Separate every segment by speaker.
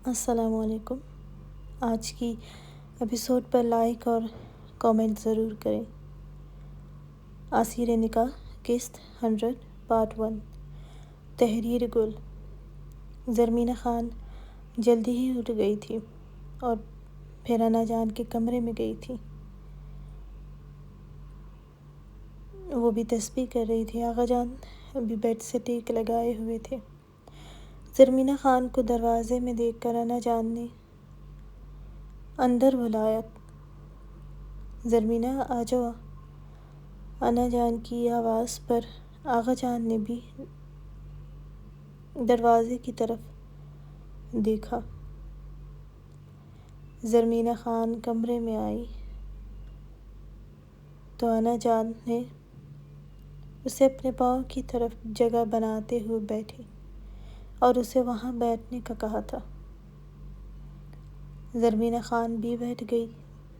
Speaker 1: السلام علیکم۔ آج کی ایپیسوڈ پر لائک اور کامنٹ ضرور کریں۔ اسیر نکاح قسط 100 پارٹ 1۔ تحریر گل۔ زرمینہ خان جلدی ہی اٹھ گئی تھی اور پھر انا جان کے کمرے میں گئی تھی۔ وہ بھی تسبیح کر رہی تھی۔ آغا جان بھی بیڈ سے ٹیک لگائے ہوئے تھے۔ زرمینہ خان کو دروازے میں دیکھ کر انا جان نے اندر بلایا۔ زرمینہ آ جاؤ۔ انا جان کی آواز پر آغا جان نے بھی دروازے کی طرف دیکھا۔ زرمینہ خان کمرے میں آئی تو انا جان نے اسے اپنے پاؤں کی طرف جگہ بناتے ہوئے بیٹھی اور اسے وہاں بیٹھنے کا کہا تھا۔ زرمینہ خان بھی بیٹھ گئی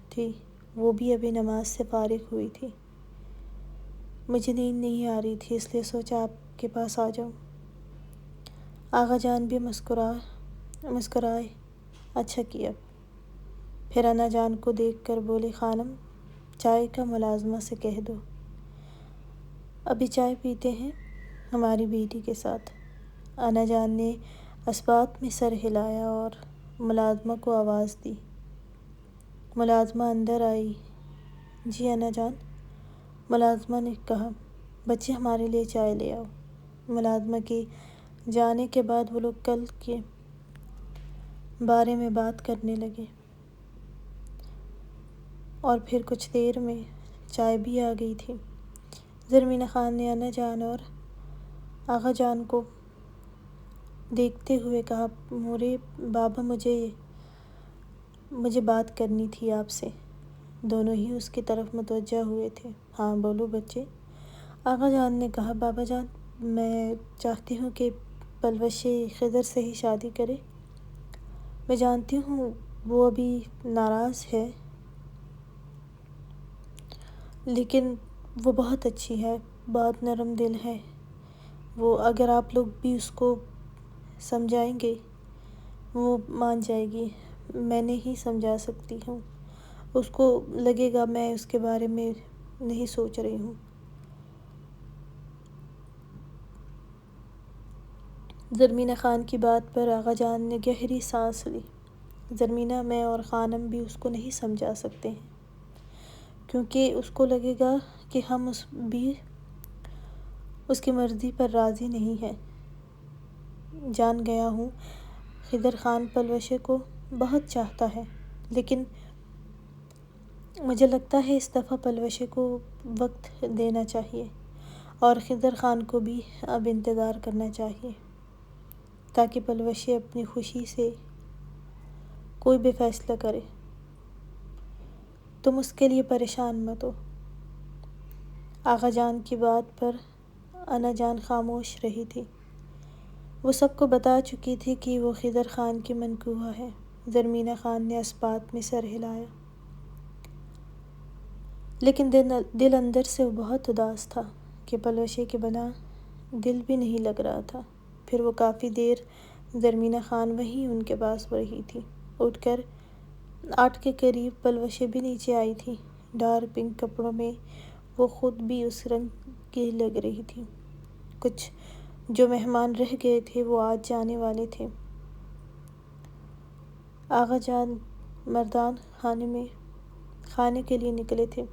Speaker 1: تھی۔ وہ بھی ابھی نماز سے فارغ ہوئی تھی۔ مجھے نیند نہیں آ رہی تھی، اس لیے سوچا آپ کے پاس آ جاؤں۔ آغا جان بھی مسکرائے۔ اچھا کیا۔ پھر انا جان کو دیکھ کر بولے، خانم چائے کا ملازمہ سے کہہ دو، ابھی چائے پیتے ہیں ہماری بیٹی کے ساتھ۔ انا جان نے اثبات میں سر ہلایا اور ملازمہ کو آواز دی۔ ملازمہ اندر آئی۔ جی انا جان، ملازمہ نے کہا، بچے ہمارے لیے چائے لے آؤ۔ ملازمہ کے جانے کے بعد وہ لوگ کل کے بارے میں بات کرنے لگے اور پھر کچھ دیر میں چائے بھی آ گئی تھی۔ زرمینہ خان نے انا جان اور آغا جان کو دیکھتے ہوئے کہا، مورے بابا، مجھے بات کرنی تھی آپ سے۔ دونوں ہی اس کی طرف متوجہ ہوئے تھے۔ ہاں بولو بچے۔ آغا جان نے کہا، بابا جان میں چاہتی ہوں کہ پلوشے خضر سے ہی شادی کرے۔ میں جانتی ہوں وہ ابھی ناراض ہے، لیکن وہ بہت اچھی ہے، بہت نرم دل ہے وہ۔ اگر آپ لوگ بھی اس کو سمجھائیں گے وہ مان جائے گی۔ میں نہیں سمجھا سکتی ہوں، اس کو لگے گا میں اس کے بارے میں نہیں سوچ رہی ہوں۔ زرمینہ خان کی بات پر آغا جان نے گہری سانس لی۔ زرمینہ، میں اور خانم بھی اس کو نہیں سمجھا سکتے ہیں، کیونکہ اس کو لگے گا کہ ہم بھی اس کی مرضی پر راضی نہیں ہیں۔ جان گیا ہوں خضر خان پلوشے کو بہت چاہتا ہے، لیکن مجھے لگتا ہے اس دفعہ پلوشے کو وقت دینا چاہیے اور خضر خان کو بھی اب انتظار کرنا چاہیے، تاکہ پلوشے اپنی خوشی سے کوئی بھی فیصلہ کرے۔ تم اس کے لیے پریشان مت ہو۔ آغا جان کی بات پر انا جان خاموش رہی تھی۔ وہ سب کو بتا چکی تھی کہ وہ خضر خان کی منکوحہ ہے۔ زرمینہ خان نے اثبات میں سر ہلایا، لیکن دل اندر سے بہت اداس تھا کہ پلوشے کے بنا دل بھی نہیں لگ رہا تھا۔ پھر وہ کافی دیر زرمینہ خان وہیں ان کے پاس رہی تھی۔ اٹھ کر 8 کے قریب پلوشے بھی نیچے آئی تھی۔ ڈارک پنک کپڑوں میں وہ خود بھی اس رنگ کی لگ رہی تھی۔ کچھ جو مہمان رہ گئے تھے وہ آج جانے والے تھے۔ آغا جان مردان خانے کے لیے نکلے تھے۔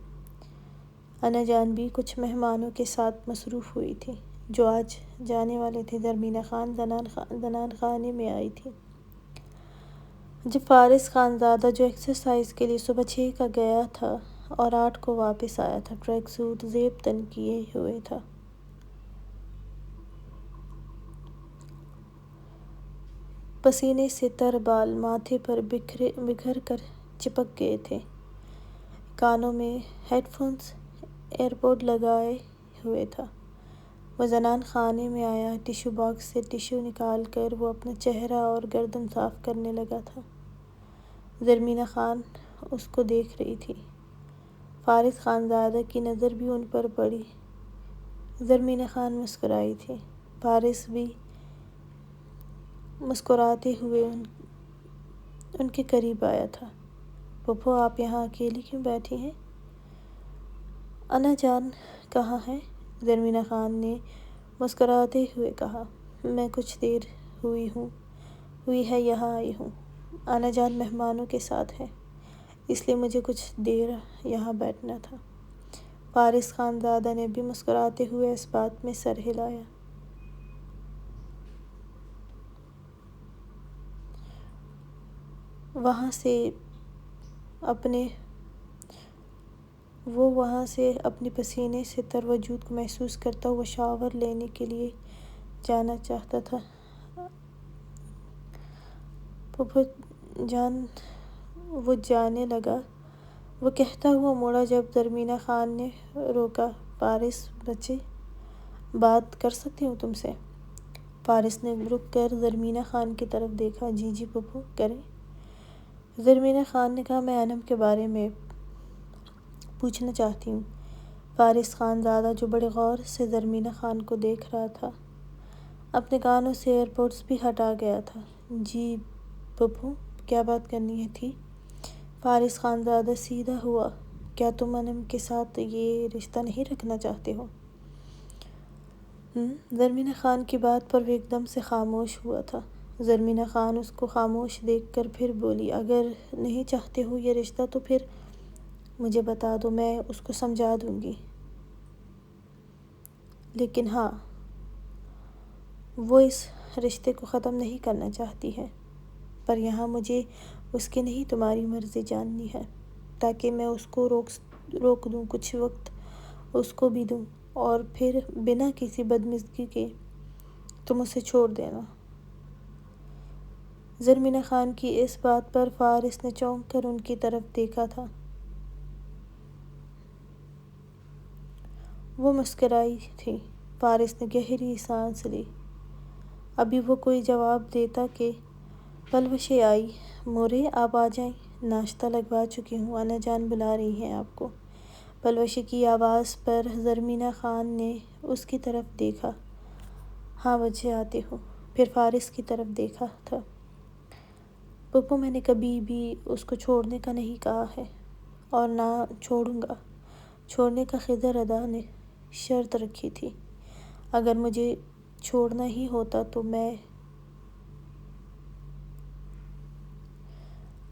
Speaker 1: انا جان بھی کچھ مہمانوں کے ساتھ مصروف ہوئی تھی جو آج جانے والے تھے۔ زرمینہ خان زنان خانے میں آئی تھی جب فارس خان زادہ، جو ایکسرسائز کے لیے صبح 6 کا گیا تھا اور 8 کو واپس آیا تھا، ٹریک سوٹ زیب تن کیے ہوئے تھا۔ پسینے سے تر بال ماتھے پر بکھر کر چپک گئے تھے۔ کانوں میں ہیڈ فونز، ایئر پوڈ لگائے ہوئے تھا۔ وہ زنان خانے میں آیا۔ ٹشو باکس سے ٹشو نکال کر وہ اپنا چہرہ اور گردن صاف کرنے لگا تھا۔ زرمینہ خان اس کو دیکھ رہی تھی۔ فارس خان زادہ کی نظر بھی ان پر پڑی۔ زرمینہ خان مسکرائی تھی۔ فارس بھی مسکراتے ہوئے ان کے قریب آیا تھا۔ پھپھو آپ یہاں اکیلی کیوں بیٹھی ہیں؟ انا جان کہاں ہے؟ زرمینہ خان نے مسکراتے ہوئے کہا۔ میں کچھ دیر ہوئی ہے یہاں آئی ہوں۔ انا جان مہمانوں کے ساتھ ہے، اس لیے مجھے کچھ دیر یہاں بیٹھنا تھا۔ فارس خان زادہ نے بھی مسکراتے ہوئے اس بات میں سر ہلایا۔ وہاں سے اپنے پسینے سے تر وجود کو محسوس کرتا ہوا شاور لینے کے لیے جانا چاہتا تھا۔ پھپھو جان، وہ جانے لگا۔ وہ کہتا ہوا مڑا جب زرمینہ خان نے روکا۔ فارس بچے، بات کر سکتی ہوں تم سے؟ فارس نے رک کر زرمینہ خان کی طرف دیکھا۔ جی پھپھو، کریں۔ زرمینہ خان نے کہا، میں انم کے بارے میں پوچھنا چاہتی ہوں۔ فارس خان زادہ، جو بڑے غور سے زرمینہ خان کو دیکھ رہا تھا، اپنے کانوں سے ایئر پوڈز بھی ہٹا گیا تھا۔ جی پھپھو، کیا بات کرنی تھی؟ فارس خان زادہ سیدھا ہوا۔ کیا تم انم کے ساتھ یہ رشتہ نہیں رکھنا چاہتے ہو؟ زرمینہ خان کی بات پر وہ ایک دم سے خاموش ہوا تھا۔ زرمینہ خان اس کو خاموش دیکھ کر پھر بولی، اگر نہیں چاہتے ہو یہ رشتہ تو پھر مجھے بتا دو، میں اس کو سمجھا دوں گی۔ لیکن ہاں، وہ اس رشتے کو ختم نہیں کرنا چاہتی ہے، پر یہاں مجھے اس کی نہیں تمہاری مرضی جاننی ہے، تاکہ میں اس کو روک دوں، کچھ وقت اس کو بھی دوں، اور پھر بنا کسی بدمزگی کے تم اسے چھوڑ دینا۔ زرمینہ خان کی اس بات پر فارس نے چونک کر ان کی طرف دیکھا تھا۔ وہ مسکرائی تھی۔ فارس نے گہری سانس لی۔ ابھی وہ کوئی جواب دیتا کہ پلوشیں آئی۔ مورے، آپ آ جائیں، ناشتہ لگوا چکی ہوں، انا جان بلا رہی ہیں آپ کو۔ پلوشیں کی آواز پر زرمینہ خان نے اس کی طرف دیکھا۔ ہاں بچے، آتی ہوں۔ پھر فارس کی طرف دیکھا تھا۔ پھپھو، میں نے کبھی بھی اس کو چھوڑنے کا نہیں کہا ہے، اور نہ چھوڑوں گا۔ چھوڑنے کا خضر ادا نے شرط رکھی تھی۔ اگر مجھے چھوڑنا ہی ہوتا تو میں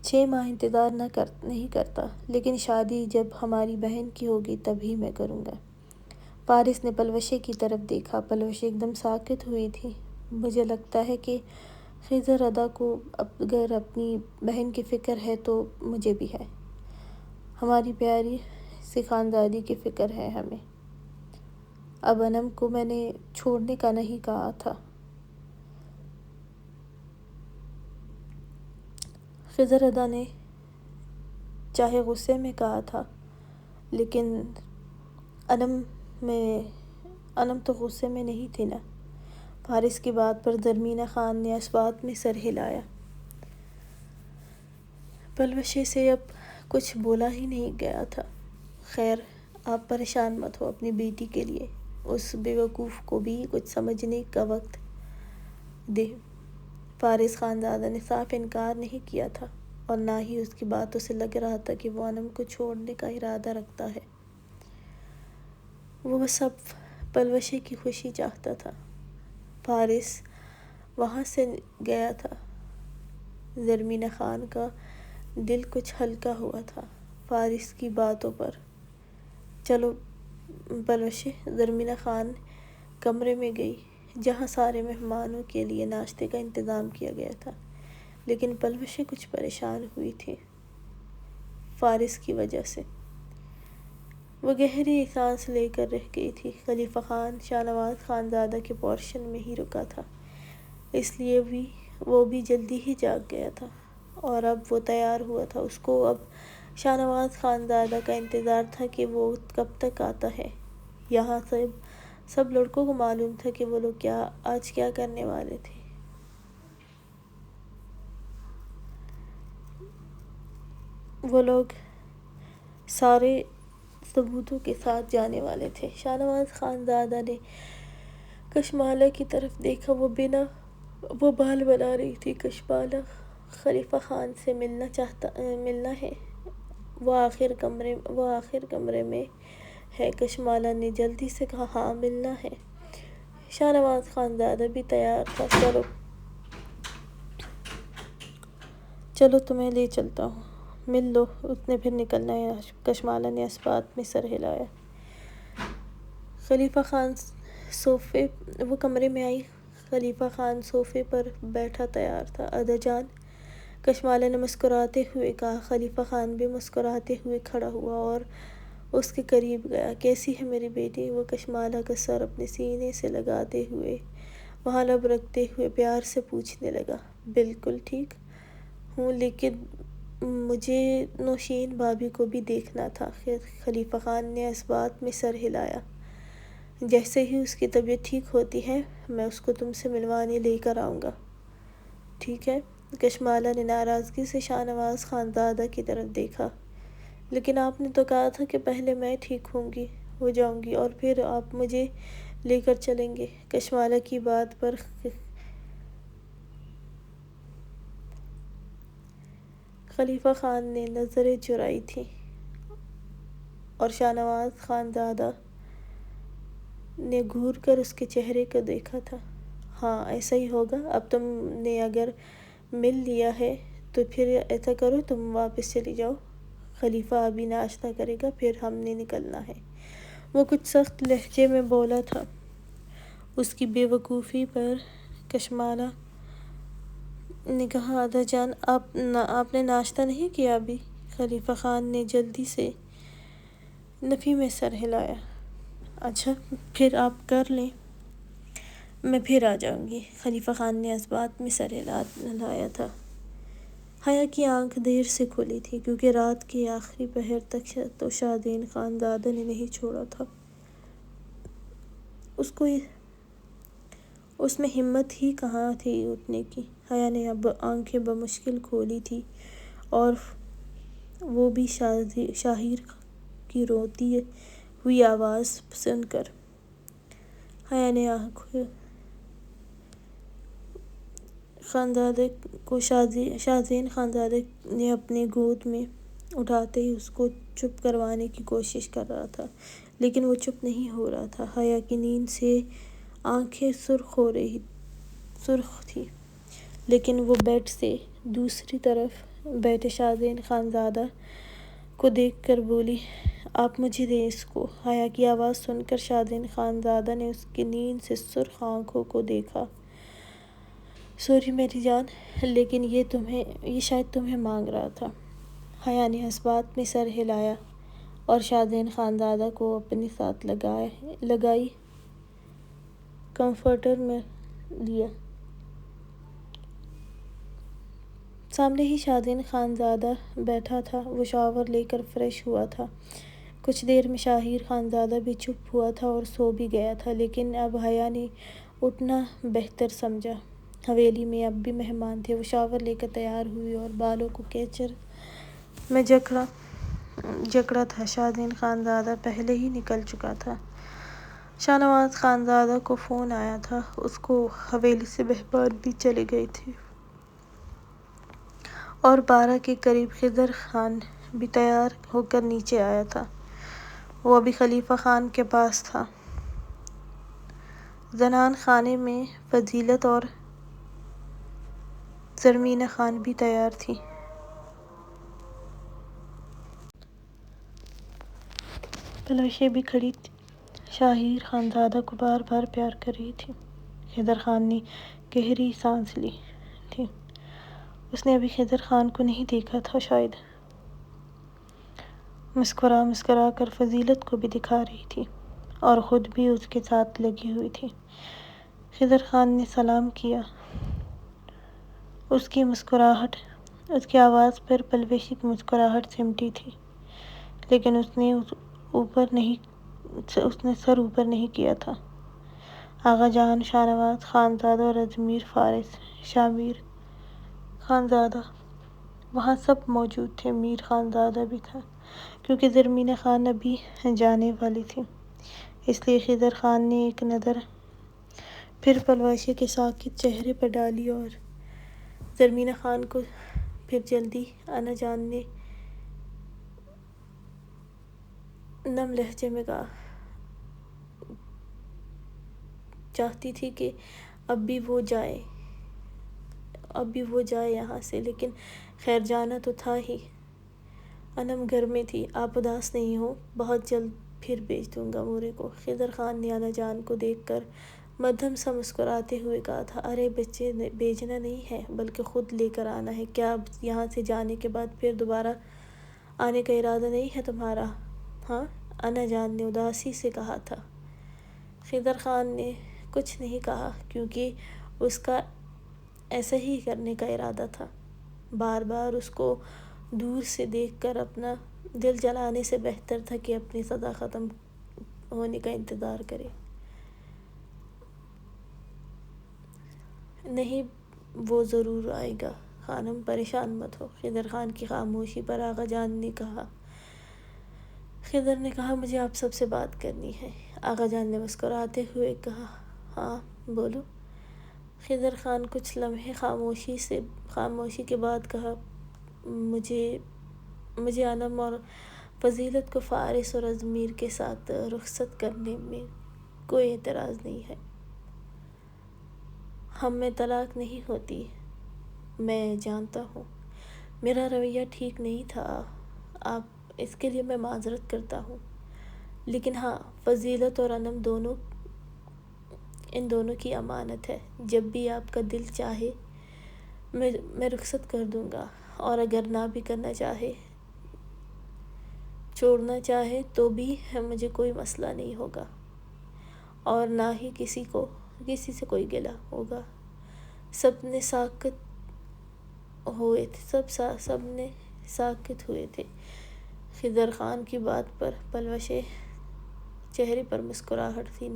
Speaker 1: 6 ماہ انتظار نہیں کرتا، لیکن شادی جب ہماری بہن کی ہوگی تب ہی میں کروں گا۔ فارس نے پلوشیں کی طرف دیکھا۔ پلوشیں ایک دم ساکت ہوئی تھی۔ مجھے لگتا ہے کہ خضر ادا کو اگر اپنی بہن کی فکر ہے تو مجھے بھی ہے۔ ہماری پیاری سی خاندادی کی فکر ہے ہمیں۔ اب انم کو میں نے چھوڑنے کا نہیں کہا تھا۔ خضر ادا نے چاہے غصے میں کہا تھا، لیکن انم تو غصے میں نہیں تھی نا۔ فارس کی بات پر زرمینہ خان نے اس بات میں سر ہلایا۔ پلوشیں سے اب کچھ بولا ہی نہیں گیا تھا۔ خیر، آپ پریشان مت ہو اپنی بیٹی کے لیے، اس بیوقوف کو بھی کچھ سمجھنے کا وقت دے۔ فارس خان زادہ نے صاف انکار نہیں کیا تھا، اور نہ ہی اس کی باتوں سے لگ رہا تھا کہ وہ انم کو چھوڑنے کا ارادہ رکھتا ہے۔ وہ بس اب پلوشیں کی خوشی چاہتا تھا۔ فارس وہاں سے گیا تھا۔ زرمینہ خان کا دل کچھ ہلکا ہوا تھا فارس کی باتوں پر۔ چلو پلوشیں، زرمینہ خان کمرے میں گئی جہاں سارے مہمانوں کے لیے ناشتے کا انتظام کیا گیا تھا، لیکن پلوشیں کچھ پریشان ہوئی تھی فارس کی وجہ سے۔ وہ گہری سانس لے کر رہ گئی تھی۔ خلیفہ خان شاہ نواز خان زادہ کے پورشن میں ہی رکا تھا، اس لیے وہ بھی جلدی ہی جاگ گیا تھا، اور اب وہ تیار ہوا تھا۔ اس کو اب شاہ نواز خان زادہ کا انتظار تھا کہ وہ کب تک آتا ہے۔ یہاں سب لڑکوں کو معلوم تھا کہ وہ لوگ آج کیا کرنے والے تھے۔ وہ لوگ سارے ثبوتوں کے ساتھ جانے والے تھے۔ شاہ نواز خان زادہ نے کشمالہ کی طرف دیکھا۔ وہ بال بنا رہی تھی۔ کشمالہ خلیفہ خان سے ملنا ہے۔ وہ آخر کمرے میں ہے۔ کشمالہ نے جلدی سے کہا۔ ہاں ملنا ہے۔ شاہ نواز خانزادہ بھی تیار تھا۔ چلو تمہیں لے چلتا ہوں، مل لو، اس نے پھر نکلنا ہے۔ کشمالہ نے اس بات میں سر ہلایا۔ خلیفہ خان وہ کمرے میں آئی۔ خلیفہ خان صوفے پر بیٹھا تیار تھا۔ ادا جان، کشمالہ نے مسکراتے ہوئے کہا۔ خلیفہ خان بھی مسکراتے ہوئے کھڑا ہوا اور اس کے قریب گیا۔ کیسی ہے میری بیٹی؟ وہ کشمالہ کا سر اپنے سینے سے لگاتے ہوئے وہاں لب رکھتے ہوئے پیار سے پوچھنے لگا۔ بالکل ٹھیک ہوں، لیکن مجھے نوشین بھابی کو بھی دیکھنا تھا۔ خلیفہ خان نے اس بات میں سر ہلایا۔ جیسے ہی اس کی طبیعت ٹھیک ہوتی ہے میں اس کو تم سے ملوانے لے کر آؤں گا، ٹھیک ہے؟ کشمالہ نے ناراضگی سے شاہ نواز خانزادہ کی طرف دیکھا۔ لیکن آپ نے تو کہا تھا کہ پہلے میں ٹھیک ہو جاؤں گی اور پھر آپ مجھے لے کر چلیں گے۔ کشمالہ کی بات پر خلیفہ خان نے نظریں چرائی تھیں اور شاہ نواز خانزادہ نے گھور کر اس کے چہرے کو دیکھا تھا۔ ہاں ایسا ہی ہوگا۔ اب تم نے اگر مل لیا ہے تو پھر ایسا کرو، تم واپس چلی جاؤ۔ خلیفہ ابھی ناشتہ کرے گا، پھر ہم نے نکلنا ہے۔ وہ کچھ سخت لہجے میں بولا تھا۔ اس کی بے وقوفی پر کشمالہ نے کہا۔ ادا جان، آپ نے ناشتہ نہیں کیا ابھی؟ خلیفہ خان نے جلدی سے نفی میں سر ہلایا۔ اچھا پھر آپ کر لیں، میں پھر آ جاؤں گی۔ خلیفہ خان نے اس بات میں سر ہلایا تھا۔ حیا کی آنکھ دیر سے کھلی تھی کیونکہ رات کے آخری پہر تک تو شاہزین خانزادہ نے نہیں چھوڑا تھا۔ اس میں ہمت ہی کہاں تھی اٹھنے کی۔ حیا نے اب آنکھیں بمشکل کھولی تھیں اور وہ بھی شاہیر کی روتی ہوئی آواز سن کر۔ حیا نے شاہزین خانزادہ نے اپنے گود میں اٹھاتے ہی اس کو چپ کروانے کی کوشش کر رہا تھا، لیکن وہ چپ نہیں ہو رہا تھا۔ حیا کی نیند سے آنکھیں سرخ تھیں، لیکن وہ بیڈ سے دوسری طرف بیٹھے شاہزین خانزادہ کو دیکھ کر بولی، آپ مجھے دیں اس کو۔ حیا کی آواز سن کر شاہزین خانزادہ نے اس کی نیند سے سرخ آنکھوں کو دیکھا۔ سوری میری جان، لیکن یہ شاید تمہیں مانگ رہا تھا۔ حیا نے اس بات میں سر ہلایا اور شاہزین خانزادہ کو اپنے ساتھ لگائی کمفرٹر میں لیا۔ سامنے ہی شاہزین خانزادہ بیٹھا تھا۔ وہ شاور لے کر فریش ہوا تھا۔ کچھ دیر میں شاہیر خانزادہ بھی چپ ہوا تھا اور سو بھی گیا تھا، لیکن اب حیا نے اٹھنا بہتر سمجھا۔ حویلی میں اب بھی مہمان تھے۔ وہ شاور لے کر تیار ہوئی اور بالوں کو کیچر میں جکڑا تھا۔ شاہزین خانزادہ پہلے ہی نکل چکا تھا۔ شاہ نواز خانزادہ کو فون آیا تھا۔ اس کو حویلی سے مہمان بھی چلے گئے تھے اور 12 کے قریب خضر خان بھی تیار ہو کر نیچے آیا تھا۔ وہ ابھی خلیفہ خان کے پاس تھا۔ زنان خانے میں فضیلت اور زرمینہ خان بھی تیار تھیں۔ پلوشیں بھی کھڑی شاہیر خانزادہ کو بار بار پیار کر رہی تھیں۔ خضر خان نے گہری سانس لی تھی۔ اس نے ابھی خضر خان کو نہیں دیکھا تھا شاید۔ مسکرا کر فضیلت کو بھی دکھا رہی تھی اور خود بھی اس کے ساتھ لگی ہوئی تھی۔ خضر خان نے سلام کیا۔ اس کی آواز پر پلوشی کی مسکراہٹ سمٹی تھی، لیکن اس نے سر اوپر نہیں کیا تھا۔ آغا جان، شاہ نواز خانزادہ اور اجمیر فارس شامیر خانزادہ وہاں سب موجود تھے۔ میر خانزادہ بھی تھا کیونکہ زرمینہ خان ابھی جانے والی تھی، اس لیے خضر خان نے ایک نظر پھر پلوشی کے ساکت چہرے پر ڈالی اور زرمینہ خان کو پھر جلدی انا جان نے نم لہجے میں کہا، چاہتی تھی کہ اب بھی وہ جائے یہاں سے، لیکن خیر جانا تو تھا ہی۔ انم گھر میں تھی۔ آپ اداس نہیں ہو، بہت جلد پھر بھیج دوں گا مورے کو۔ خضر خان نے انا جان کو دیکھ کر مدھم سا مسکراتے ہوئے کہا تھا، ارے بچے، بھیجنا نہیں ہے بلکہ خود لے کر آنا ہے۔ کیا اب یہاں سے جانے کے بعد پھر دوبارہ آنے کا ارادہ نہیں ہے تمہارا؟ ہاں، انا جان نے اداسی سے کہا تھا۔ خضر خان نے کچھ نہیں کہا کیونکہ اس کا ایسا ہی کرنے کا ارادہ تھا۔ بار بار اس کو دور سے دیکھ کر اپنا دل جلانے سے بہتر تھا کہ اپنی سزا ختم ہونے کا انتظار کرے۔ نہیں، وہ ضرور آئے گا خانم، پریشان مت ہو۔ خضر خان کی خاموشی پر آغا جان نے کہا۔ خضر نے کہا، مجھے آپ سب سے بات کرنی ہے۔ آغا جان نے مسکراتے ہوئے کہا، ہاں بولو۔ خضر خان کچھ لمحے خاموشی کے بعد کہا، مجھے انم اور فضیلت کو فارس اور ازمیر کے ساتھ رخصت کرنے میں کوئی اعتراض نہیں ہے۔ ہم میں طلاق نہیں ہوتی، میں جانتا ہوں میرا رویہ ٹھیک نہیں تھا، اس کے لیے میں معذرت کرتا ہوں، لیکن ہاں، فضیلت اور انم ان دونوں کی امانت ہے۔ جب بھی آپ کا دل چاہے میں رخصت کر دوں گا، اور اگر نہ بھی کرنا چاہے، چھوڑنا چاہے تو بھی مجھے کوئی مسئلہ نہیں ہوگا، اور نہ ہی کسی سے کوئی گلہ ہوگا۔ سب نے ساکت ہوئے تھے۔ خضر خان کی بات پر پلوش چہرے پر مسکراہٹ تھی۔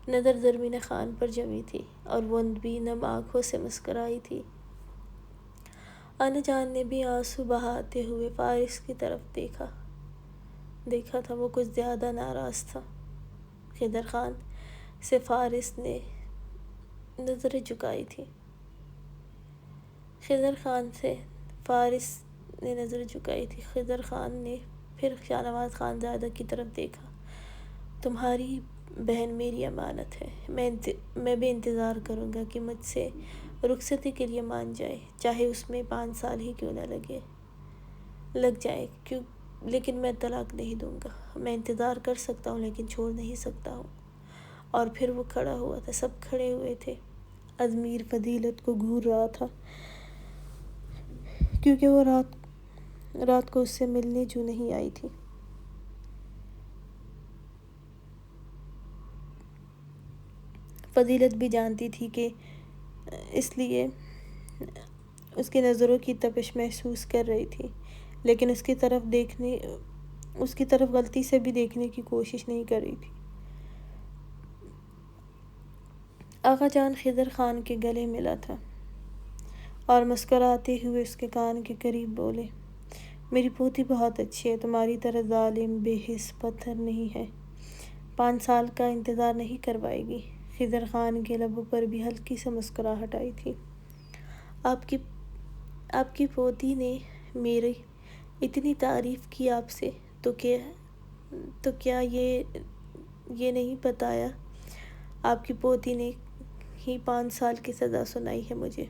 Speaker 1: نظر زرمینہ خان پر جمی تھی اور وہ بھی نم آنکھوں سے مسکرائی تھی۔ انا جان نے بھی آنسو بہاتے ہوئے فارس کی طرف دیکھا تھا۔ وہ کچھ زیادہ ناراض تھا۔ خضر خان سے فارس نے نظریں جھکائی تھی۔ خضر خان نے پھر شاہنواز خانزادہ کی طرف دیکھا، تمہاری بہن میری امانت ہے، میں بھی انتظار کروں گا کہ مجھ سے رخصتی کے لیے مان جائے، چاہے اس میں 5 سال ہی کیوں نہ لگ جائے، لیکن میں طلاق نہیں دوں گا۔ میں انتظار کر سکتا ہوں لیکن چھوڑ نہیں سکتا ہوں۔ اور پھر وہ کھڑا ہوا تھا۔ سب کھڑے ہوئے تھے۔ ازمیر فضیلت کو گھور رہا تھا کیونکہ وہ رات کو اس سے ملنے جو نہیں آئی تھی۔ فضیلت بھی جانتی تھی کہ اس لیے اس کی نظروں کی تپش محسوس کر رہی تھی، لیکن اس کی طرف غلطی سے بھی دیکھنے کی کوشش نہیں کر رہی تھی۔ آغا جان خضر خان کے گلے ملا تھا اور مسکراتے ہوئے اس کے کان کے قریب بولے، میری پوتی بہت اچھی ہے، تمہاری طرح ظالم بے حس پتھر نہیں ہے، 5 سال کا انتظار نہیں کروائے گی۔ خضر خان کے لبوں پر بھی ہلکی سی مسکراہٹ آئی تھی۔ آپ کی پوتی نے میری اتنی تعریف کی آپ سے، تو کیا یہ نہیں بتایا؟ آپ کی پوتی نے ہی 5 سال کی سزا سنائی ہے مجھے،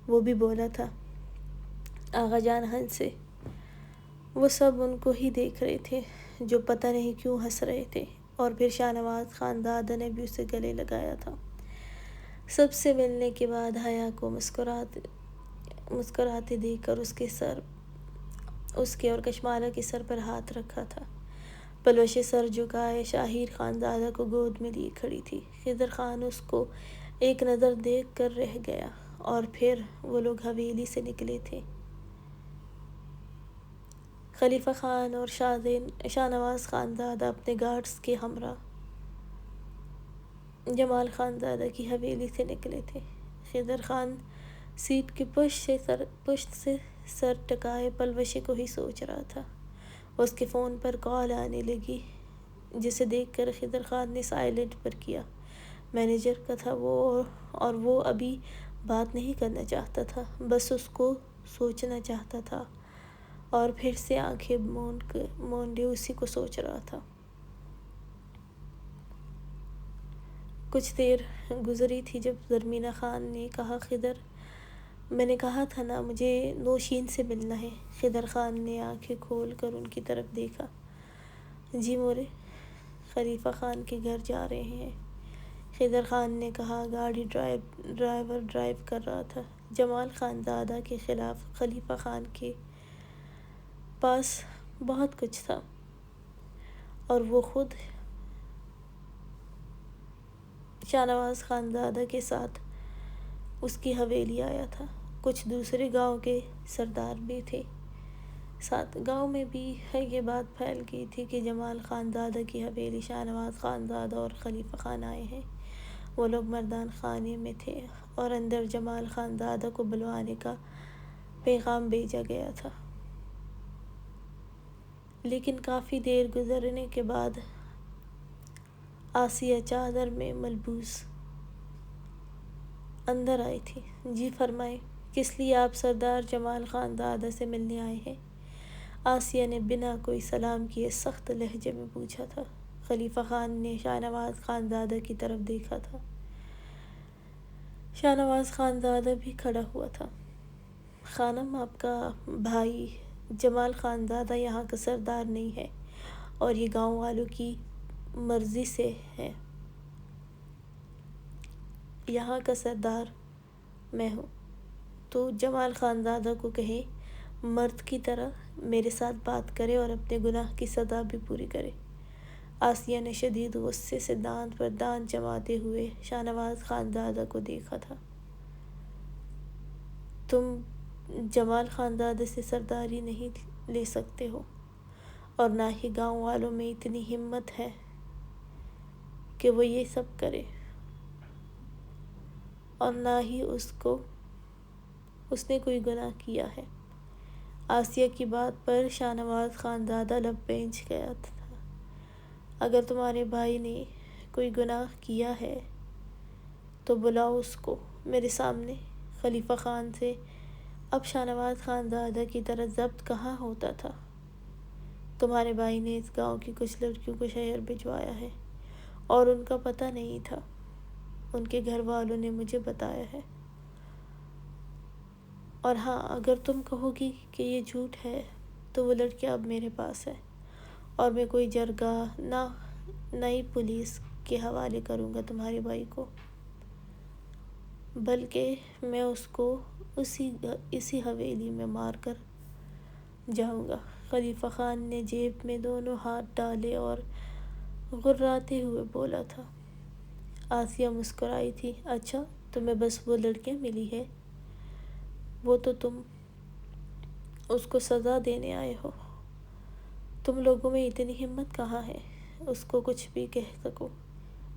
Speaker 1: وہ بھی بولا تھا۔ آغا جان ہنسے۔ وہ سب ان کو ہی دیکھ رہے تھے جو پتہ نہیں کیوں ہنس رہے تھے، اور پھر شاہنواز خانزادہ نے بھی اسے گلے لگایا تھا۔ سب سے ملنے کے بعد حیا کو مسکراتے دیکھ کر اس کے اور کشمالہ کے سر پر ہاتھ رکھا تھا۔ پلوشے سر جھکائے شاہیر خانزادہ کو گود میں لیے کھڑی تھی۔ خضر خان اس کو ایک نظر دیکھ کر رہ گیا، اور پھر وہ لوگ حویلی سے نکلے تھے۔ خلیفہ خان اور شاہنواز خانزادہ اپنے گارڈز کے ہمراہ جمال خانزادہ کی حویلی سے نکلے تھے۔ خضر خان سیٹ کی پشت سے سر ٹکائے پلوشے کو ہی سوچ رہا تھا۔ اس کے فون پر کال آنے لگی، جسے دیکھ کر خضر خان نے سائلنٹ پر کیا۔ مینیجر کا تھا وہ، اور وہ ابھی بات نہیں کرنا چاہتا تھا، بس اس کو سوچنا چاہتا تھا اور پھر سے آنکھیں مونڈے اسی کو سوچ رہا تھا۔ کچھ دیر گزری تھی جب زرمینہ خان نے کہا، خضر، میں نے کہا تھا نا مجھے نوشین سے ملنا ہے۔ خضر خان نے آنکھیں کھول کر ان کی طرف دیکھا۔ جی مورے، خلیفہ خان کے گھر جا رہے ہیں، خضر خان نے کہا۔ گاڑی ڈرائیور ڈرائیو کر رہا تھا۔ جمال خان زادہ کے خلاف خلیفہ خان کے پاس بہت کچھ تھا اور وہ خود شاہنواز خان زادہ کے ساتھ اس کی حویلی آیا تھا۔ کچھ دوسرے گاؤں کے سردار بھی تھے ساتھ۔ گاؤں میں بھی یہ بات پھیل گئی تھی کہ جمال خان زادہ کی حویلی شاہنواز خان زادہ اور خلیفہ خان آئے ہیں۔ وہ لوگ مردان خانے میں تھے اور اندر جمال خان زادہ کو بلوانے کا پیغام بھیجا گیا تھا۔ لیکن کافی دیر گزرنے کے بعد آسیہ چادر میں ملبوس اندر آئی تھی۔ جی فرمائیں، کس لیے آپ سردار جمال خان زادہ سے ملنے آئے ہیں؟ آسیہ نے بنا کوئی سلام کیے سخت لہجے میں پوچھا تھا۔ خلیفہ خان نے شاہنواز خان زادہ کی طرف دیکھا تھا۔ شاہنواز خان زادہ بھی کھڑا ہوا تھا۔ خانم، آپ کا بھائی جمال خان زادہ یہاں کا سردار نہیں ہے اور یہ گاؤں والوں کی مرضی سے ہے۔ یہاں کا سردار میں ہوں، تو جمال خان زادہ کو کہیں مرد کی طرح میرے ساتھ بات کرے اور اپنے گناہ کی سزا بھی پوری کرے۔ آسیہ نے شدید غصے سے دانت پر دانت جماتے ہوئے شاہنواز خان زادہ کو دیکھا تھا۔ تم جمال خان زادہ سے سرداری نہیں لے سکتے ہو اور نہ ہی گاؤں والوں میں اتنی ہمت ہے کہ وہ یہ سب کرے، اور نہ ہی اس نے کوئی گناہ کیا ہے۔ آسیہ کی بات پر شاہنواز خان زادہ لب پینچ گیا تھا۔ اگر تمہارے بھائی نے کوئی گناہ کیا ہے تو بلاؤ اس کو میرے سامنے۔ خلیفہ خان سے اب شاہنواز خان زادہ کی طرح ضبط کہاں ہوتا تھا۔ تمہارے بھائی نے اس گاؤں کی کچھ لڑکیوں کو شہر بھجوایا ہے اور ان کا پتہ نہیں تھا، ان کے گھر والوں نے مجھے بتایا ہے۔ اور ہاں، اگر تم کہو گی کہ یہ جھوٹ ہے تو وہ لڑکیاں اب میرے پاس ہے اور میں کوئی جرگہ نئی پولیس کے حوالے کروں گا تمہارے بھائی کو، بلکہ میں اس کو اسی حویلی میں مار کر جاؤں گا۔ خلیفہ خان نے جیب میں دونوں ہاتھ ڈالے اور غراتے ہوئے بولا تھا۔ آسیہ مسکرائی تھی۔ اچھا، تمہیں بس وہ لڑکیاں ملی ہے، وہ تو تم اس کو سزا دینے آئے ہو۔ تم لوگوں میں اتنی ہمت کہاں ہے اس کو کچھ بھی کہہ سکو؟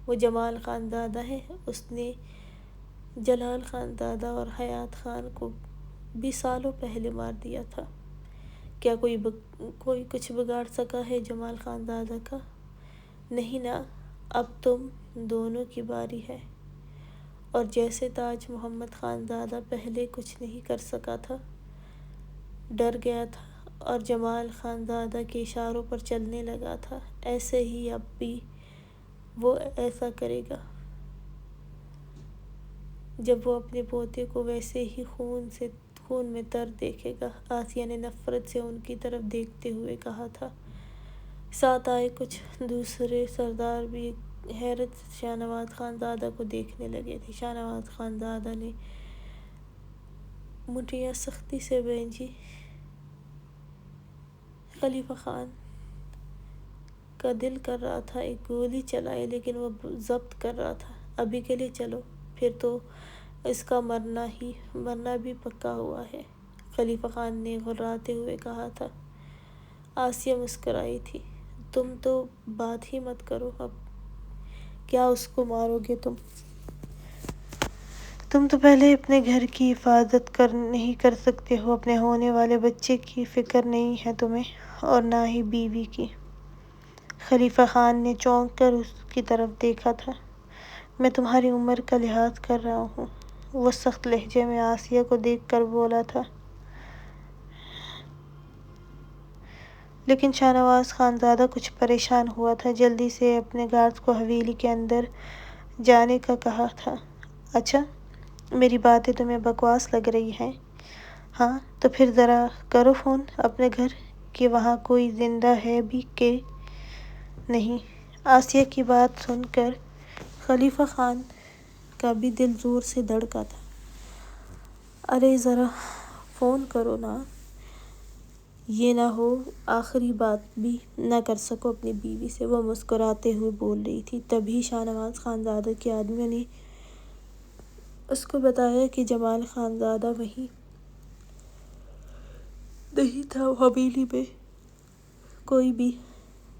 Speaker 1: وہ جمال خان زادہ ہے، اس نے جلال خان زادہ اور حیات خان کو بھی سالوں پہلے مار دیا تھا۔ کیا کوئی کچھ بگاڑ سکا ہے جمال خان زادہ کا؟ نہیں نا، اب تم دونوں کی باری ہے۔ اور جیسے تاج محمد خان زادہ پہلے کچھ نہیں کر سکا تھا، ڈر گیا تھا اور جمال خان زادہ کے اشاروں پر چلنے لگا تھا، ایسے ہی اب بھی وہ ایسا کرے گا جب وہ اپنے پوتے کو ویسے ہی خون میں تر دیکھے گا۔ آسیہ نے نفرت سے ان کی طرف دیکھتے ہوئے کہا تھا۔ ساتھ آئے کچھ دوسرے سردار بھی حیرت سے شاہنواز خان زادہ کو دیکھنے لگے تھے۔ شاہنواز خان زادہ نے مٹھیاں سختی سے بھینجی۔ خلیفہ خان کا دل کر رہا تھا ایک گولی چلائے، لیکن وہ ضبط کر رہا تھا۔ ابھی کے لیے چلو، پھر تو اس کا مرنا بھی پکا ہوا ہے، خلیفہ خان نے غراتے ہوئے کہا تھا۔ آسیہ مسکرائی تھی۔ تم تو بات ہی مت کرو، اب کیا اس کو مارو گے تم تو پہلے اپنے گھر کی حفاظت نہیں کر سکتے ہو، اپنے ہونے والے بچے کی فکر نہیں ہے تمہیں، اور نہ ہی بیوی کی۔ خلیفہ خان نے چونک کر اس کی طرف دیکھا تھا۔ میں تمہاری عمر کا لحاظ کر رہا ہوں، وہ سخت لہجے میں آسیہ کو دیکھ کر بولا تھا۔ لیکن شاہ نواز خانزادہ کچھ پریشان ہوا تھا، جلدی سے اپنے گارڈز کو حویلی کے اندر جانے کا کہا تھا۔ اچھا، میری باتیں تمہیں بکواس لگ رہی ہیں؟ ہاں، تو پھر ذرا کرو فون اپنے گھر کہ وہاں کوئی زندہ ہے بھی کہ نہیں۔ آسیہ کی بات سن کر خلیفہ خان کا بھی دل زور سے دھڑکا تھا۔ ارے ذرا فون کرو نا، یہ نہ ہو آخری بات بھی نہ کر سکو اپنی بیوی سے، وہ مسکراتے ہوئے بول رہی تھی۔ تبھی شاہ نواز خانزادہ کے آدمیوں نے اس کو بتایا کہ جمال خانزادہ وہیں نہیں تھا، حویلی میں کوئی بھی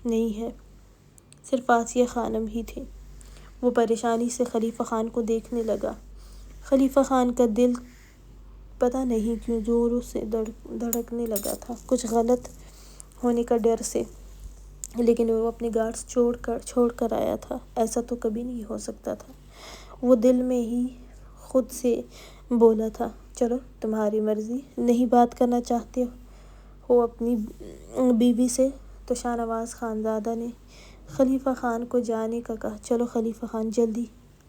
Speaker 1: نہیں ہے، صرف آسیہ خانم ہی تھی۔ وہ پریشانی سے خلیفہ خان کو دیکھنے لگا۔ خلیفہ خان کا دل پتہ نہیں کیوں زوروں سے دھڑکنے لگا تھا، کچھ غلط ہونے کا ڈر سے، لیکن وہ اپنے گارڈز چھوڑ کر آیا تھا، ایسا تو کبھی نہیں ہو سکتا تھا۔ وہ دل میں ہی خود سے بولا تھا، چلو تمہاری مرضی، نہیں بات کرنا چاہتے ہو اپنی بیوی سے تو۔ شاہ نواز خانزادہ نے خلیفہ خان کو جانے کا کہا۔ چلو خلیفہ خان جلدی۔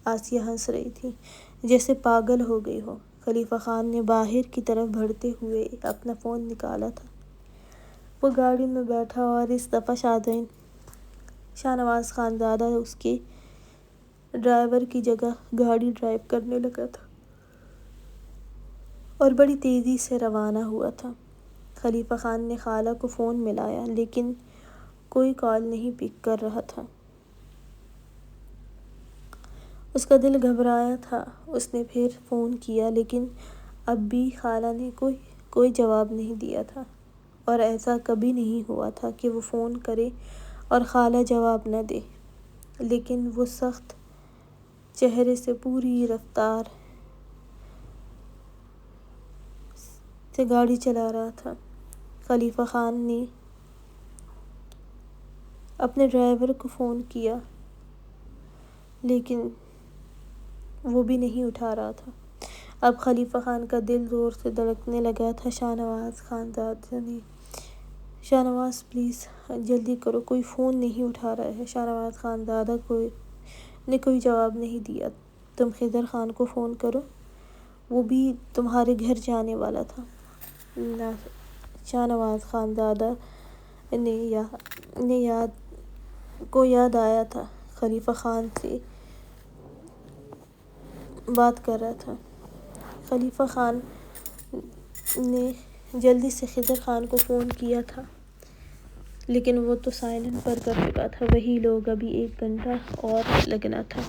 Speaker 1: آسیہ ہنس رہی تھی جیسے پاگل ہو گئی ہو۔ خلیفہ خان نے باہر کی طرف بڑھتے ہوئے اپنا فون نکالا تھا۔ وہ گاڑی میں بیٹھا اور اس دفعہ شاہ نواز خانزادہ اس کے ڈرائیور کی جگہ گاڑی ڈرائیو کرنے لگا تھا اور بڑی تیزی سے روانہ ہوا تھا۔ خلیفہ خان نے خالہ کو فون ملایا لیکن کوئی کال نہیں پک کر رہا تھا۔ اس کا دل گھبرایا تھا۔ اس نے پھر فون کیا لیکن اب بھی خالہ نے کوئی جواب نہیں دیا تھا، اور ایسا کبھی نہیں ہوا تھا کہ وہ فون کرے اور خالہ جواب نہ دے۔ لیکن وہ سخت چہرے سے پوری رفتار سے گاڑی چلا رہا تھا۔ خلیفہ خان نے اپنے ڈرائیور کو فون کیا لیکن وہ بھی نہیں اٹھا رہا تھا۔ اب خلیفہ خان کا دل زور سے دھڑکنے لگا تھا۔ شاہ نواز خانزادہ نے، شاہ نواز پلیز جلدی کرو، کوئی فون نہیں اٹھا رہا ہے۔ شاہ نواز خانزادہ نے کوئی جواب نہیں دیا۔ تم خضر خان کو فون کرو، وہ بھی تمہارے گھر جانے والا تھا۔ شاہ نواز خانزادہ کو یاد آیا تھا خلیفہ خان سے بات کر رہا تھا۔ خلیفہ خان نے جلدی سے خضر خان کو فون کیا تھا لیکن وہ تو سائلنٹ پر کر چکا تھا۔ وہی لوگ ابھی 1 گھنٹہ اور لگنا تھا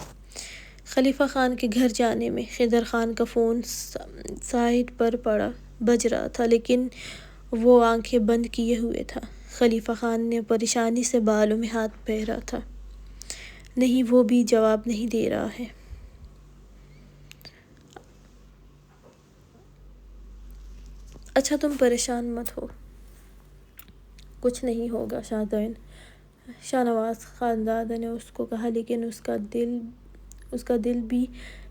Speaker 1: خلیفہ خان کے گھر جانے میں۔ خضر خان کا فون سائیڈ پر بج رہا تھا لیکن وہ آنکھیں بند کیے ہوئے تھا۔ خلیفہ خان نے پریشانی سے بالوں میں ہاتھ پھیرا تھا۔ نہیں، وہ بھی جواب نہیں دے رہا ہے۔ اچھا تم پریشان مت ہو، کچھ نہیں ہوگا شاہ نواز خانزادہ نے اس کو کہا، لیکن اس کا دل بھی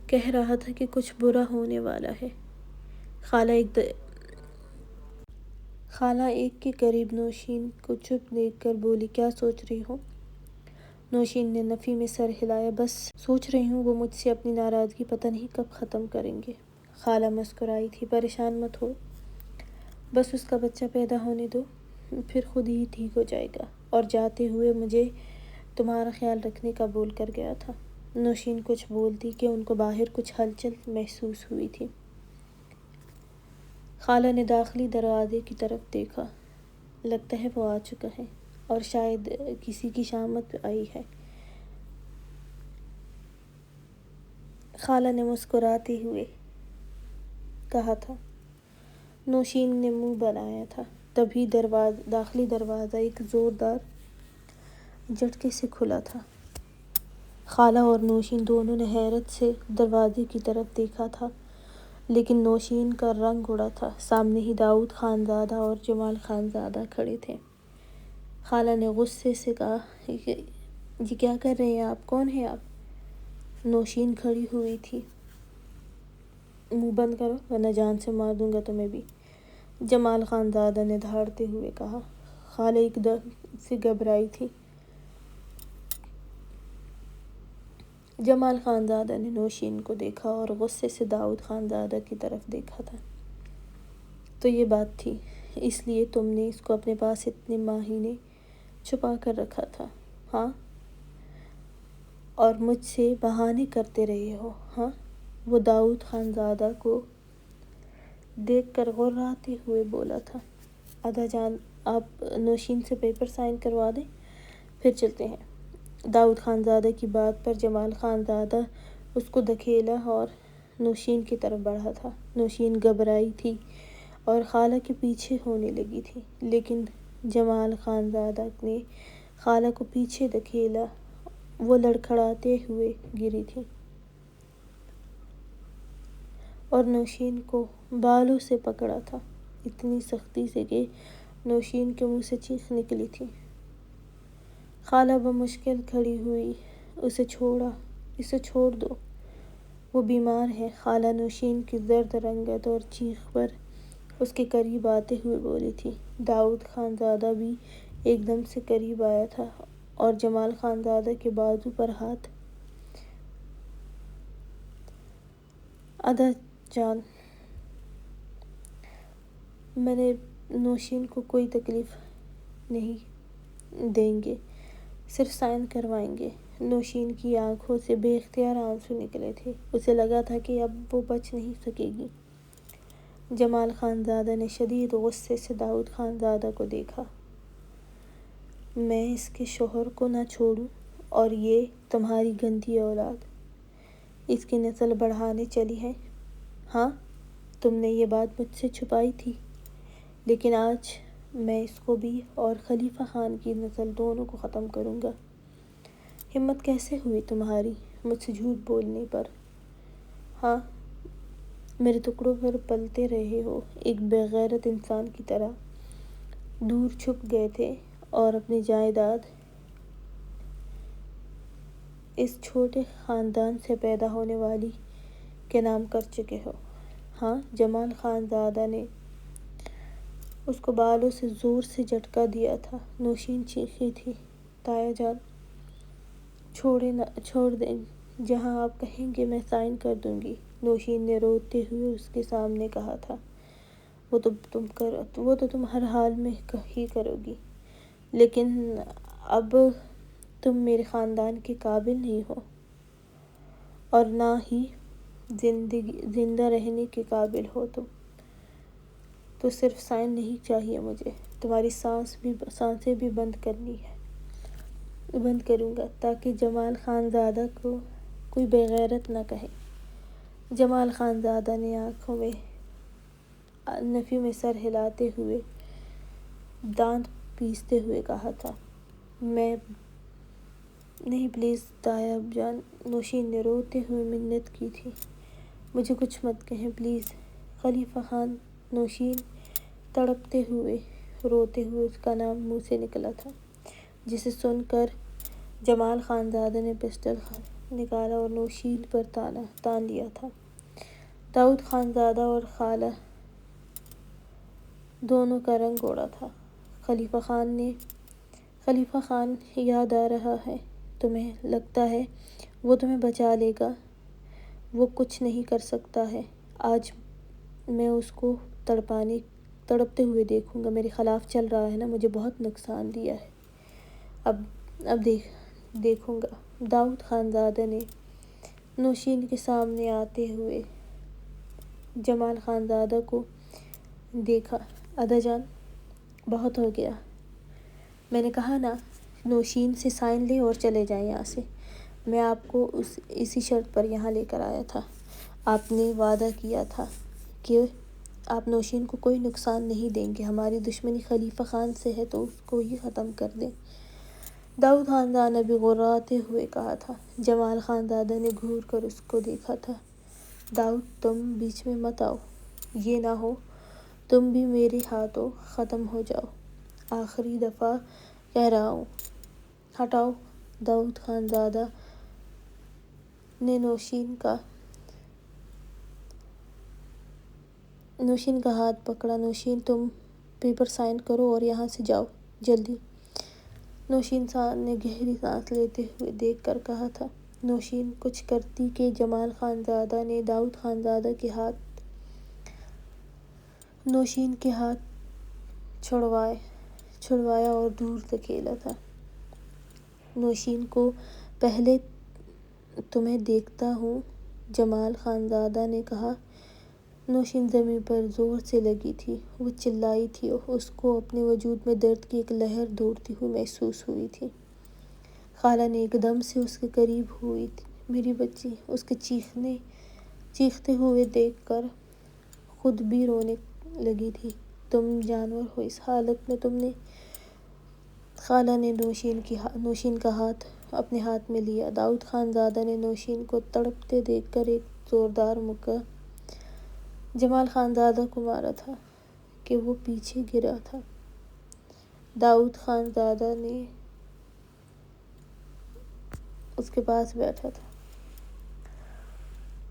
Speaker 1: کہہ رہا تھا کہ کچھ برا ہونے والا ہے۔ خالہ ایک کے قریب نوشین کو چپ دیکھ کر بولی، کیا سوچ رہی ہو؟ نوشین نے نفی میں سر ہلایا، بس سوچ رہی ہوں وہ مجھ سے اپنی ناراضگی پتہ نہیں کب ختم کریں گے۔ خالہ مسکرائی تھی، پریشان مت ہو، بس اس کا بچہ پیدا ہونے دو، پھر خود ہی ٹھیک ہو جائے گا، اور جاتے ہوئے مجھے تمہارا خیال رکھنے کا بول کر گیا تھا۔ نوشین کچھ بولتی کہ ان کو باہر کچھ ہلچل محسوس ہوئی تھی۔ خالہ نے داخلی دروازے کی طرف دیکھا، لگتا ہے وہ آ چکا ہے اور شاید کسی کی شامت آئی ہے۔ خالہ نے مسکراتے ہوئے کہا تھا۔ نوشین نے منہ بنایا تھا، تبھی داخلی دروازہ ایک زوردار جھٹکے سے کھلا تھا۔ خالہ اور نوشین دونوں نے حیرت سے دروازے کی طرف دیکھا تھا، لیکن نوشین کا رنگ اڑا تھا۔ سامنے ہی داؤد خانزادہ اور جمال خانزادہ کھڑے تھے۔ خالہ نے غصے سے کہا، یہ کیا کر رہے ہیں آپ؟ کون ہیں آپ؟ نوشین کھڑی ہوئی تھی۔ منہ بند کرو ورنہ جان سے مار دوں گا تمہیں بھی، جمال خان زادہ نے دھاڑتے ہوئے کہا۔ خالہ ایک دم سے گھبرائی تھی۔ جمال خان زادہ نے نوشین کو دیکھا اور غصے سے داؤد خان زادہ کی طرف دیکھا تھا۔ تو یہ بات تھی، اس لیے تم نے اس کو اپنے پاس اتنے مہینے چھپا کر رکھا تھا، ہاں؟ اور مجھ سے بہانے کرتے رہے ہو، ہاں؟ وہ داؤد خان زادہ کو دیکھ کر غراتے ہوئے بولا تھا۔ ادا جان، آپ نوشین سے پیپر سائن کروا دیں، پھر چلتے ہیں۔ داؤد خان زادہ کی بات پر جمال خان زادہ اس کو دھکیلا اور نوشین کی طرف بڑھا تھا۔ نوشین گھبرائی تھی اور خالہ کے پیچھے ہونے لگی تھی، لیکن جمال خان زادہ نے خالہ کو پیچھے دھکیلا، وہ لڑکھڑاتے ہوئے گری تھی اور نوشین کو بالوں سے پکڑا تھا، اتنی سختی سے کہ نوشین کے منہ سے چیخ نکلی تھی۔ خالہ بمشکل کھڑی ہوئی، اسے چھوڑ دو، وہ بیمار ہے، خالہ نوشین کی زرد رنگت اور چیخ پر اس کے قریب آتے ہوئے بولی تھی۔ داؤد خان زادہ بھی ایک دم سے قریب آیا تھا اور جمال خان زادہ کے بازو پر ہاتھ۔ ادا جان، میں نے نوشین کو کوئی تکلیف نہیں دیں گے، صرف سائن کروائیں گے۔ نوشین کی آنکھوں سے بے اختیار آنسو نکلے تھے، اسے لگا تھا کہ اب وہ بچ نہیں سکے گی۔ جمال خان زادہ نے شدید غصے سے داؤد خان زادہ کو دیکھا۔ میں اس کے شوہر کو نہ چھوڑوں اور یہ تمہاری گندی اولاد اس کی نسل بڑھانے چلی ہے، ہاں؟ تم نے یہ بات مجھ سے چھپائی تھی، لیکن آج میں اس کو بھی اور خلیفہ خان کی نسل دونوں کو ختم کروں گا۔ ہمت کیسے ہوئی تمہاری مجھ سے جھوٹ بولنے پر، ہاں؟ میرے ٹکڑوں پر پلتے رہے ہو، ایک بے غیرت انسان کی طرح دور چھپ گئے تھے اور اپنی جائیداد اس چھوٹے خاندان سے پیدا ہونے والی کے نام کر چکے ہو، ہاں؟ جمال خان زادہ نے اس کو بالوں سے زور سے جھٹکا دیا تھا۔ نوشین چیخی تھی، تایا جان، چھوڑ دیں، جہاں آپ کہیں گے میں سائن کر دوں گی۔ نوشین نے روتے ہوئے اس کے سامنے کہا تھا، وہ تو تم ہر حال میں ہی کرو گی، لیکن اب تم میرے خاندان کے قابل نہیں ہو اور نہ ہی زندہ رہنے کے قابل ہو تم۔ تو صرف سائن نہیں چاہیے مجھے، تمہاری سانسیں بھی بند کروں گا تاکہ جمال خان زادہ کو کوئی بے غیرت نہ کہے۔ جمال خان زادہ نے آنکھوں میں نفی میں سر ہلاتے ہوئے دانت پیستے ہوئے کہا تھا، میں نہیں، پلیز تایا جان، نوشین نے روتے ہوئے منت کی تھی، مجھے کچھ مت کہیں پلیز، خلیفہ خان۔ نوشین تڑپتے ہوئے روتے ہوئے اس کا نام منہ سے نکلا تھا، جسے سن کر جمال خان زادہ نے پسٹل نکالا اور نوشین پر تان لیا تھا۔ داؤد خان زادہ اور خالہ دونوں کا رنگ اڑا تھا۔ خلیفہ خان یاد آ رہا ہے تمہیں؟ لگتا ہے وہ تمہیں بچا لے گا، وہ کچھ نہیں کر سکتا ہے۔ آج میں اس کو تڑپتے ہوئے دیکھوں گا، میرے خلاف چل رہا ہے نا، مجھے بہت نقصان دیا ہے، اب دیکھوں گا۔ داؤد خان زادہ نے نوشین کے سامنے آتے ہوئے جمال خان زادہ کو دیکھا۔ ادا جان، بہت ہو گیا، میں نے کہا نا، نوشین سے سائن لیں اور چلے جائیں یہاں سے۔ میں آپ کو اسی شرط پر یہاں لے کر آیا تھا، آپ نے وعدہ کیا تھا کہ آپ نوشین کو کوئی نقصان نہیں دیں گے، ہماری دشمنی خلیفہ خان سے ہے تو اس کو ہی ختم کر دیں۔ داؤد خان زادہ نے بھی غراتے ہوئے کہا تھا۔ جمال خان زادہ نے گھور کر اس کو دیکھا تھا، داؤد، تم بیچ میں مت آؤ، یہ نہ ہو تم بھی میرے ہاتھوں ختم ہو جاؤ، آخری دفعہ کہہ رہا ہوں، ہٹاؤ۔ داؤد خان زادہ نے نوشین کا نوشین کا ہاتھ پکڑا۔ نوشین تم پیپر سائن کرو اور یہاں سے جاؤ جلدی۔ نوشین نے گہری سانس لیتے ہوئے دیکھ کر کہا تھا۔ نوشین کچھ کرتی کہ جمال خانزادہ نے داؤد خانزادہ کے ہاتھ نوشین کے ہاتھ چھڑوایا اور دور دھکیلا تھا۔ نوشین کو پہلے تمہیں دیکھتا ہوں، جمال خانزادہ نے کہا۔ نوشین زمین پر زور سے لگی تھی، وہ چلائی تھی، اس کو اپنے وجود میں درد کی ایک لہر دوڑتی ہوئی محسوس ہوئی تھی۔ خالہ نے ایک دم سے اس کے قریب ہوئی۔ میری بچی، اس کے چیختے ہوئے دیکھ کر خود بھی رونے لگی تھی۔ تم جانور ہو، اس حالت میں تم نے۔ خالہ نے نوشین کا ہاتھ اپنے ہاتھ میں لیا۔ داؤد خانزادہ نے نوشین کو تڑپتے دیکھ کر ایک زوردار مکہ جمال خانزادہ کو مارا تھا کہ وہ پیچھے گرا تھا۔ داؤد خانزادہ نے اس کے پاس بیٹھا تھا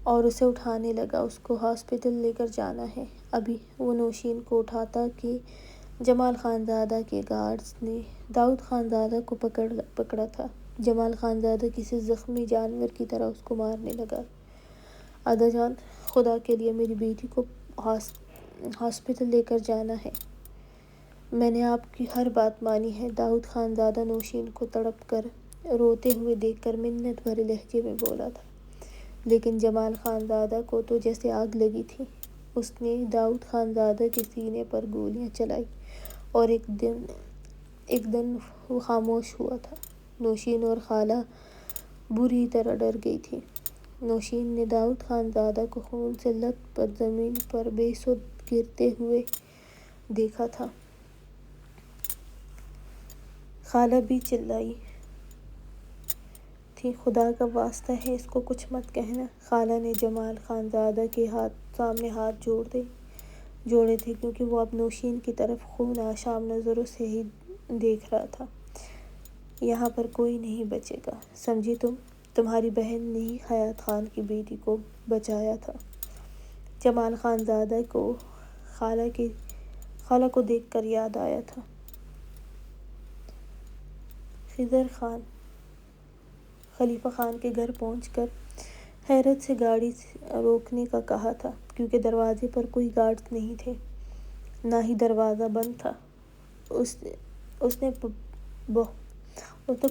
Speaker 1: اور اسے اٹھانے لگا۔ اس کو ہاسپٹل لے کر جانا ہے ابھی۔ وہ نوشین کو اٹھاتا کہ جمال خانزادہ کے گارڈز نے داؤد خانزادہ کو پکڑا تھا۔ جمال خانزادہ کسی زخمی جانور کی طرح اس کو مارنے لگا۔ آدا جان، خدا کے لیے میری بیٹی کو ہاسپٹل لے کر جانا ہے۔ میں نے آپ کی ہر بات مانی ہے۔ داؤد خانزادہ نوشین کو تڑپ کر روتے ہوئے دیکھ کر منت بھرے لہجے میں بولا تھا۔ لیکن جمال خانزادہ کو تو جیسے آگ لگی تھی۔ اس نے داؤد خانزادہ کے سینے پر گولیاں چلائیں اور ایک دم وہ خاموش ہوا تھا۔ نوشین اور خالہ بری طرح ڈر گئی تھیں۔ نوشین نے داؤد خانزادہ کو خون سے لت پت زمین پر بے سدھ گرتے ہوئے دیکھا تھا۔ خالہ بھی چلائی تھی، خدا کا واسطہ ہے اس کو کچھ مت کہنا۔ خالہ نے جمال خانزادہ کے سامنے ہاتھ جوڑے تھے کیونکہ وہ اب نوشین کی طرف خون آشام نظروں سے ہی دیکھ رہا تھا۔ یہاں پر کوئی نہیں بچے گا، سمجھی تم؟ تمہاری بہن نے ہی حیات خان کی بیٹی کو بچایا تھا۔ جمال خانزادہ کو خالہ کو دیکھ کر یاد آیا تھا۔ خضر خان خلیفہ خان کے گھر پہنچ کر حیرت سے گاڑی روکنے کا کہا تھا کیونکہ دروازے پر کوئی گارڈز نہیں تھے، نہ ہی دروازہ بند تھا۔ اس نے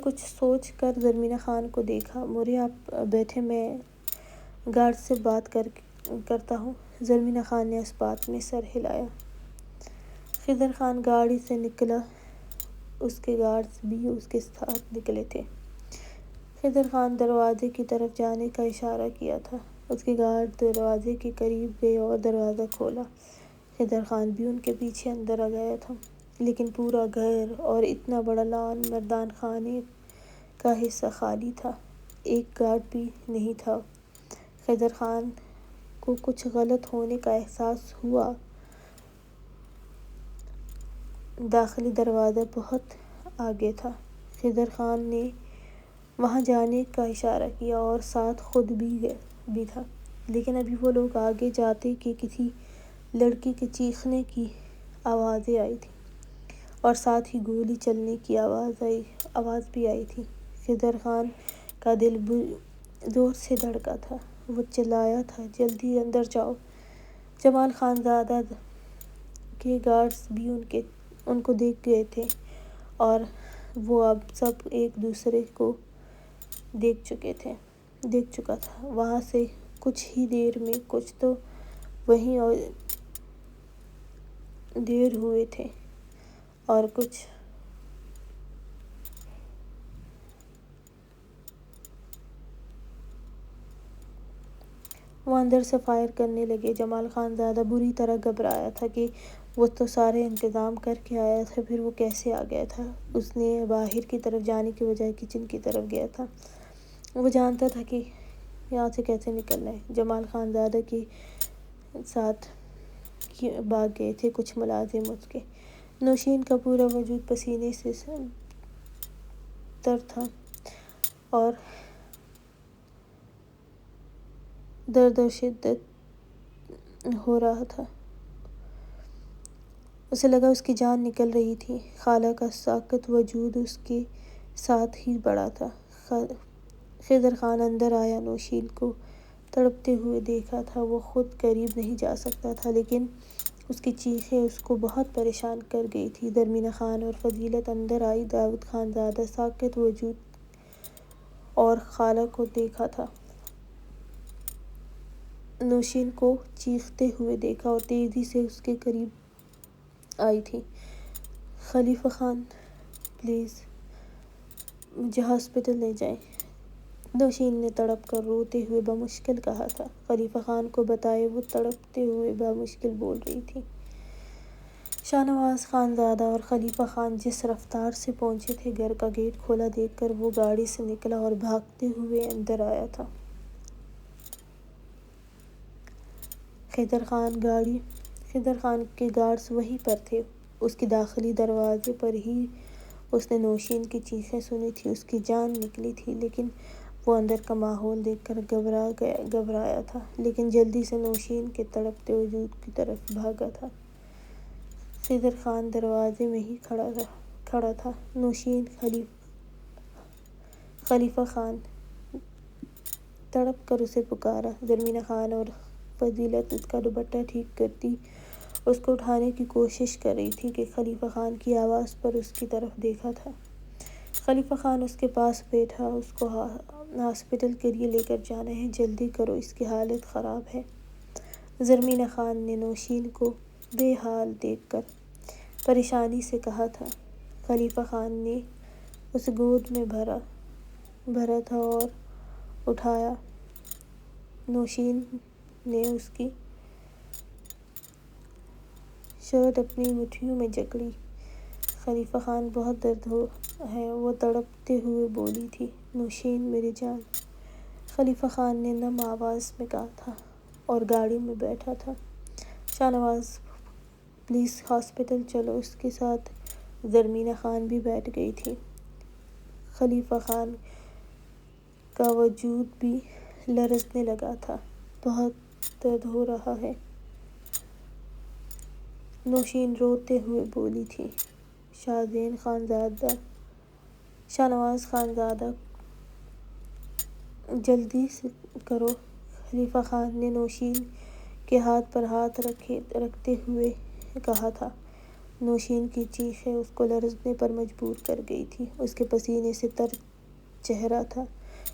Speaker 1: کچھ سوچ کر زرینہ خان کو دیکھا۔ مورے آپ بیٹھے، میں گارڈ سے بات کرتا ہوں۔ زرینہ خان نے اس بات میں سر ہلایا۔ خضر خان گاڑی سے نکلا، اس کے گارڈز بھی اس کے ساتھ نکلے تھے۔ خضر خان دروازے کی طرف جانے کا اشارہ کیا تھا۔ اس کے گارڈ دروازے کے قریب گئے اور دروازہ کھولا۔ خضر خان بھی ان کے پیچھے اندر گیا تھا، لیکن پورا گھر اور اتنا بڑا لان مردان خانے کا حصہ خالی تھا، ایک گارڈ بھی نہیں تھا۔ خضر خان کو کچھ غلط ہونے کا احساس ہوا۔ داخلی دروازہ بہت آگے تھا۔ خضر خان نے وہاں جانے کا اشارہ کیا اور ساتھ خود بھی تھا، لیکن ابھی وہ لوگ آگے جاتے کہ کسی لڑکی کے چیخنے کی آوازیں آئی تھیں اور ساتھ ہی گولی چلنے کی آواز بھی آئی تھی۔ خضر خان کا دل زور سے دھڑکا تھا۔ وہ چلایا تھا، جلدی اندر جاؤ۔ جمال خانزادہ کے گارڈز بھی ان کو دیکھ گئے تھے اور وہ اب سب ایک دوسرے کو دیکھ چکا تھا۔ وہاں سے کچھ ہی دیر میں کچھ تو وہیں دیر ہوئے تھے اور کچھ وہ اندر سے فائر کرنے لگے۔ جمال خانزادہ بری طرح گھبرایا تھا کہ وہ تو سارے انتظام کر کے آیا تھا، پھر وہ کیسے آ گیا تھا۔ اس نے باہر کی طرف جانے کی بجائے کچن کی طرف گیا تھا۔ وہ جانتا تھا کہ یہاں سے کیسے نکلنا ہے۔ جمال خانزادہ کے ساتھ بھاگ گئے تھے کچھ ملازم اس کے۔ نوشین کا پورا وجود پسینے سے تر تھا اور درد و شدت ہو رہا تھا۔ اسے لگا اس کی جان نکل رہی تھی۔ خالہ کا ساکت وجود اس کے ساتھ ہی بڑھا تھا۔ خضر خان اندر آیا، نوشین کو تڑپتے ہوئے دیکھا تھا۔ وہ خود قریب نہیں جا سکتا تھا، لیکن اس کی چیخیں اس کو بہت پریشان کر گئی تھیں۔ درمینہ خان اور فضیلت اندر آئی۔ داؤد خان زادہ ساکت وجود اور خالہ کو دیکھا تھا۔ نوشین کو چیختے ہوئے دیکھا اور تیزی سے اس کے قریب آئی تھی۔ خلیفہ خان، پلیز مجھے ہاسپٹل لے جائیں، نوشین نے تڑپ کر روتے ہوئے بمشکل کہا تھا۔ خلیفہ خان کو بتائیں، وہ تڑپتے ہوئے بمشکل بول رہی تھی۔ شاہ نواز خان زادہ اور خلیفہ خان جس رفتار سے پہنچے تھے، گھر کا گیٹ کھلا دیکھ کر وہ گاڑی سے نکلا اور بھاگتے ہوئے اندر آیا تھا۔ خضر خان کے گارڈز وہیں پر تھے۔ اس کے داخلی دروازے پر ہی اس نے نوشین کی چیخیں سنی تھیں۔ اس کی جان نکلی تھی، لیکن وہ اندر کا ماحول دیکھ کر گھبرایا تھا، لیکن جلدی سے نوشین کے تڑپتے وجود کی طرف بھاگا تھا۔ خضر خان دروازے میں ہی کھڑا تھا۔ نوشین، خلیفہ خان، تڑپ کر اسے پکارا۔ درمینہ خان اور فضیلت اس کا دوپٹہ ٹھیک کرتی اس کو اٹھانے کی کوشش کر رہی تھی کہ خلیفہ خان کی آواز پر اس کی طرف دیکھا تھا۔ خلیفہ خان اس کے پاس بیٹھا۔ اس کو ہاسپٹل کے لیے لے کر جانا ہے، جلدی کرو، اس کی حالت خراب ہے۔ درمینہ خان نے نوشین کو بے حال دیکھ کر پریشانی سے کہا تھا۔ خلیفہ خان نے اسے گود میں بھرا تھا اور اٹھایا۔ نوشین نے اس کی شرٹ اپنی مٹھیوں میں جکڑی۔ خلیفہ خان، بہت درد ہے، وہ تڑپتے ہوئے بولی تھی۔ نوشین، میری جان، خلیفہ خان نے نم آواز میں کہا تھا اور گاڑی میں بیٹھا تھا۔ شاہ نواز، پلیز ہاسپٹل چلو۔ اس کے ساتھ درمینہ خان بھی بیٹھ گئی تھی۔ خلیفہ خان کا وجود بھی لرزنے لگا تھا۔ بہت درد ہو رہا ہے، نوشین روتے ہوئے بولی تھی۔ شاہ نواز خان زادہ، جلدی کرو، خلیفہ خان نے نوشین کے ہاتھ پر ہاتھ رکھتے ہوئے کہا تھا۔ نوشین کی چیخیں اس کو لرزنے پر مجبور کر گئی تھیں۔ اس کے پسینے سے تر چہرہ تھا،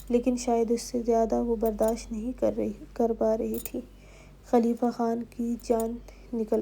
Speaker 1: لیکن شاید اس سے زیادہ وہ برداشت نہیں کر پا رہی تھی۔ خلیفہ خان کی جان نکل